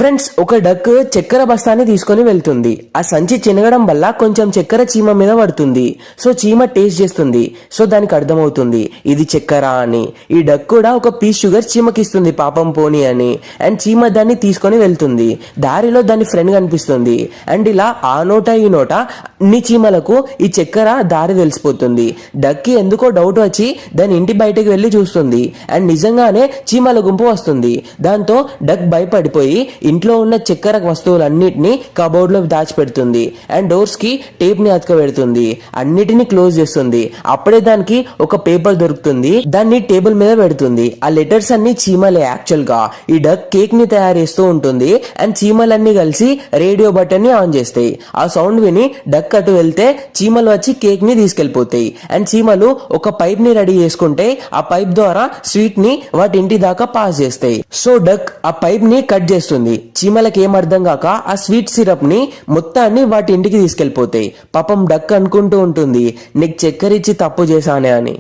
Friends, ఒక duck చక్కెర బస్తాని తీసుకొని వెళ్తుంది. ఆ సంచి చినగడం వల్ల కొంచెం చక్కెర చీమ మీద పడుతుంది. సో చీమ టేస్ట్ చేస్తుంది. సో దానికి అర్థమవుతుంది ఇది చక్కెర అని. ఈ డక్ కూడా ఒక పీస్ షుగర్ చీమకి ఇస్తుంది, పాపం పోని అని. అండ్ చీమ దాన్ని తీసుకొని వెళ్తుంది. దారిలో దాని ఫ్రెండ్ కనిపిస్తుంది. అండ్ ఇలా ఆ నోట ఈ నోట అన్ని చీమలకు ఈ చక్కెర దారి తెలిసిపోతుంది. డక్ కి ఎందుకో డౌట్ వచ్చి దాని ఇంటి బయటకు వెళ్లి చూస్తుంది. అండ్ నిజంగానే చీమల గుంపు వస్తుంది. దాంతో డక్ భయపడిపోయి ఇంట్లో ఉన్న చక్కెర వస్తువులన్నిటిని కబోర్డ్ లో దాచిపెడుతుంది. అండ్ డోర్స్ కి టేప్ ని అతకబెడుతుంది. అన్నిటిని క్లోజ్ చేస్తుంది. అప్పుడే దానికి ఒక పేపర్ దొరుకుతుంది. దాన్ని టేబుల్ మీద పెడుతుంది. ఆ లెటర్స్ అన్ని చీమలే యాక్చువల్ గా. ఈ డక్ కేక్ ని తయారు చేస్తూ ఉంటుంది. అండ్ చీమలన్నీ కలిసి రేడియో బటన్ ని ఆన్ చేస్తాయి. ఆ సౌండ్ విని డక్ అటు వెళ్తే చీమలు వచ్చి కేక్ ని తీసుకెళ్లిపోతాయి. అండ్ చీమలు ఒక పైప్ ని రెడీ చేసుకుంటే ఆ పైప్ ద్వారా స్వీట్ ని వాటి ఇంటి దాకా పాస్ చేస్తాయి. సో డక్ ఆ పైప్ ని కట్ చేస్తుంది. చీమలకి ఏం అర్థం కాక ఆ స్వీట్ సిరప్ ని మొత్తాన్ని వాటి ఇంటికి తీసుకెళ్లిపోతాయి. పాపం డక్ అనుకుంటూ ఉంటుంది, నీకు చక్కెర ఇచ్చి తప్పు చేశానే అని.